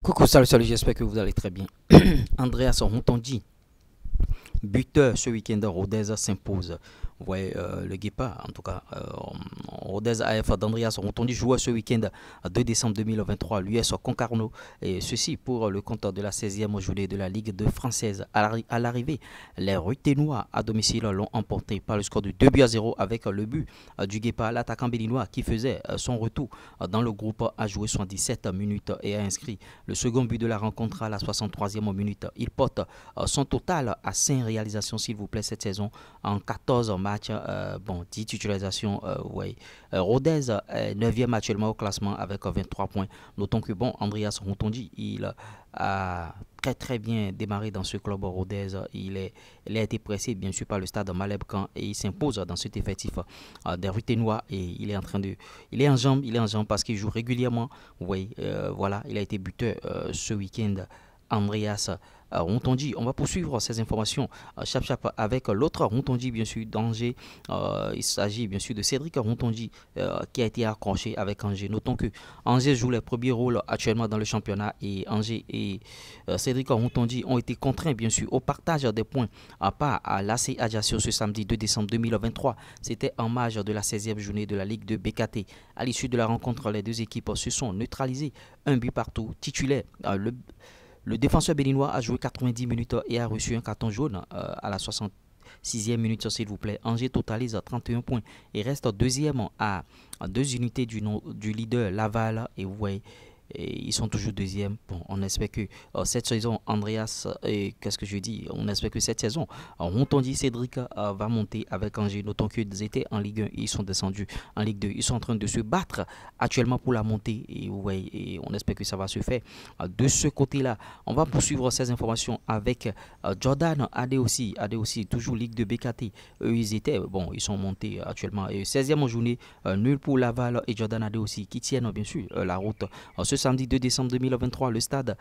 Coucou, salut, salut, j'espère que vous allez très bien. Andreas Rontondi, buteur ce week-end, Rodez s'impose. Vous voyez le Guépard, en tout cas, Rodez AF d'Andreas Rontondi joueur ce week-end 2 décembre 2023, l'US Concarneau. Et ceci pour le compte de la 16e journée de la Ligue 2 française. À l'arrivée, les Ruténois à domicile l'ont emporté par le score de 2-0 avec le but du Guépard, l'attaquant béninois qui faisait son retour dans le groupe a joué 77 minutes et a inscrit le second but de la rencontre à la 63e minute. Il porte son total à 5 réalisations, s'il vous plaît, cette saison en 14 matchs. 10 titularisations. Ouais. Rodez est 9e actuellement au classement avec 23 points. Notons que, Andreas Rontondi, il a très bien démarré dans ce club Rodez. Il a été pressé bien sûr par le stade Maleb Camp et il s'impose dans cet effectif des Ruténois et il est en jambe parce qu'il joue régulièrement. Oui, voilà, il a été buteur ce week-end. Andreas Rontondi. On va poursuivre ces informations chap avec l'autre Rontondi, bien sûr, d'Angers. Il s'agit bien sûr de Cédric Rontondi qui a été accroché avec Angers. Notons que Angers joue les premiers rôles actuellement dans le championnat et Angers et Cédric Rontondi ont été contraints bien sûr au partage des points à part à l'AC Ajaccio ce samedi 2 décembre 2023. C'était en marge de la 16e journée de la Ligue de BKT. À l'issue de la rencontre, les deux équipes se sont neutralisées, un but partout. Titulaire, le défenseur béninois a joué 90 minutes et a reçu un carton jaune à la 66e minute, s'il vous plaît. Angers totalise 31 points et reste deuxième à 2 unités du leader Laval. Et vous voyez, et ils sont toujours deuxième. Bon, on espère que cette saison, Andreas, qu'est-ce que je dis? On espère que cette saison, Rontondi Cédric va monter avec Angers. Notons qu'ils étaient en Ligue 1 et ils sont descendus en Ligue 2. Ils sont en train de se battre actuellement pour la montée. Et, ouais, et on espère que ça va se faire de ce côté-là. On va poursuivre ces informations avec Jordan Adeosi. Adeosi, toujours Ligue de BKT. Eux, ils sont montés actuellement. Et 16e journée, nul pour Laval et Jordan Adeosi qui tiennent bien sûr la route. Ce samedi 2 décembre 2023, le stade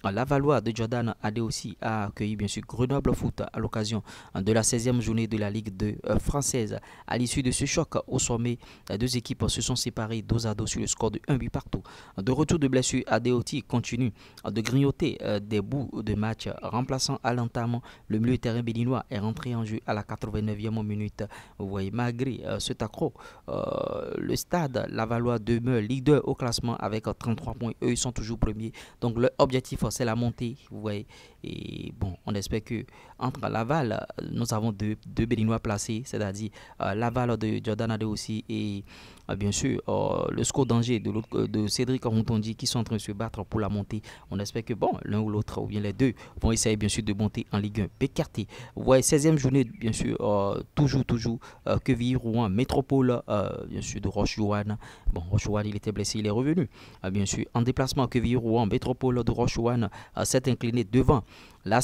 Lavallois de Jordan Adeosi a accueilli bien sûr Grenoble Foot à l'occasion de la 16e journée de la Ligue 2 française. À l'issue de ce choc au sommet, les deux équipes se sont séparées dos à dos sur le score de 1 but partout. De retour de blessure, Adeoti continue de grignoter des bouts de match. Remplaçant à l'entame, le milieu de terrain béninois est rentré en jeu à la 89e minute. Vous voyez, malgré cet accro, le stade Lavallois demeure leader au classement avec 33 points. Eux, ils sont toujours premiers. Donc, leur objectif, c'est la montée. Vous voyez. Et bon, on espère que entre Laval, nous avons deux Béninois placés, c'est-à-dire Laval de Jordan Adeosi et bien sûr le SCO d'Angers de Cédric Rontondi qui sont en train de se battre pour la montée. On espère que l'un ou l'autre, ou bien les deux, vont essayer bien sûr de monter en Ligue 1. Bécarté. Vous voyez, 16e journée, bien sûr, toujours Quevilly-Rouen, Métropole, bien sûr, de Roche-Jouane. Bon, Roche-Jouane, il était blessé, il est revenu. Bien sûr, en déplacement à Quevilly-Rouen, Métropole de Roche-Jouane s'est incliné devant la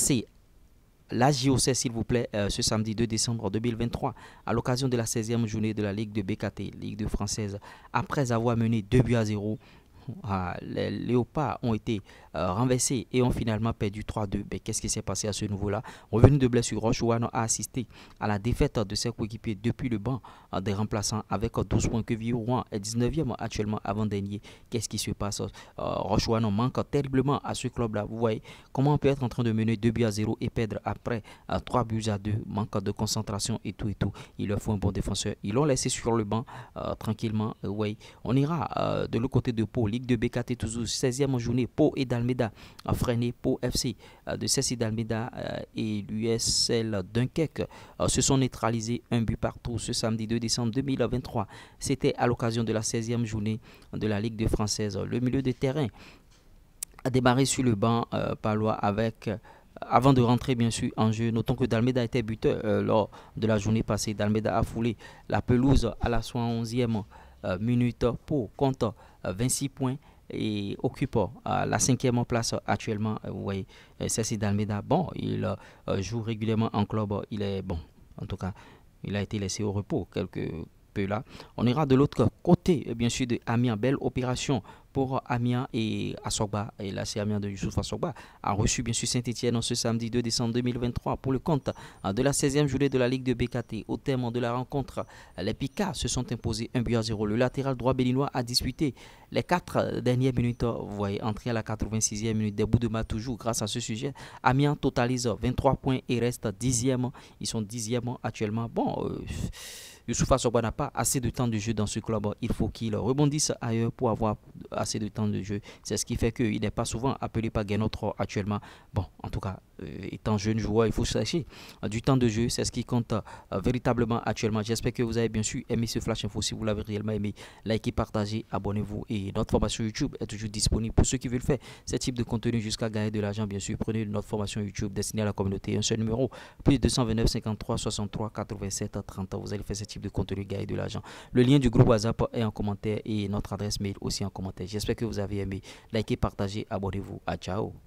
JOC, s'il vous plaît, ce samedi 2 décembre 2023, à l'occasion de la 16e journée de la Ligue de BKT, Ligue de française, après avoir mené 2-0. Les Léopards ont été renversés et ont finalement perdu 3-2. Mais qu'est-ce qui s'est passé à ce niveau-là? Revenu de blessure, Roche-Ouane a assisté à la défaite de ses coéquipiers depuis le banc des remplaçants avec 12 points. Quevilly-Rouen est 19e actuellement avant-dernier. Qu'est-ce qui se passe? Roche-Ouane manque terriblement à ce club-là. Vous voyez comment on peut être en train de mener 2-0 et perdre après 3-2. Manque de concentration et tout. Il leur faut un bon défenseur. Ils l'ont laissé sur le banc tranquillement. Ouais. On ira de l'autre côté de Pau. Ligue de BKT toujours 16e journée. Pau et Dalméda a freiné. Pau FC de Cessi Dalméda et l'USL Dunkerque se sont neutralisés un but partout ce samedi 2 décembre 2023. C'était à l'occasion de la 16e journée de la Ligue 2 française. Le milieu de terrain a démarré sur le banc palois avec avant de rentrer bien sûr en jeu. Notons que Dalméda était buteur lors de la journée passée. Dalméda a foulé la pelouse à la 71e minute pour compte 26 points et occupe la 5e place actuellement. Vous voyez, c'est Dalméda. Bon, il joue régulièrement en club. Il est bon. En tout cas, il a été laissé au repos peu là. On ira de l'autre côté, bien sûr, de Amiens. Belle opération pour Amiens et Assogba. Et là, c'est Amiens de Youssouf Assogba a reçu bien sûr Saint-Etienne ce samedi 2 décembre 2023 pour le compte de la 16e journée de la Ligue de BKT. Au terme de la rencontre, les Picards se sont imposés 1-0. Le latéral droit béninois a disputé les 4 dernières minutes. Vous voyez, entré à la 86e minute des bouts de match toujours grâce à ce sujet. Amiens totalise 23 points et reste 10e. Ils sont 10e actuellement. Bon, Youssouf Assogba n'a pas assez de temps de jeu dans ce club. Il faut qu'il rebondisse ailleurs pour avoir assez de temps de jeu. C'est ce qui fait qu'il n'est pas souvent appelé par Guénotro actuellement. Bon, en tout cas, étant jeune joueur, il faut chercher du temps de jeu. C'est ce qui compte véritablement actuellement. J'espère que vous avez bien sûr aimé ce Flash Info. Si vous l'avez réellement aimé, likez, partagez, abonnez-vous. Et notre formation YouTube est toujours disponible pour ceux qui veulent faire ce type de contenu jusqu'à gagner de l'argent. Bien sûr, prenez notre formation YouTube destinée à la communauté. Un seul numéro, plus 229 53 63 87 30. Vous allez faire ce type de contenu, gagner de l'argent. Le lien du groupe WhatsApp est en commentaire et notre adresse mail aussi en commentaire. J'espère que vous avez aimé. Likez, partagez, abonnez-vous. À ciao.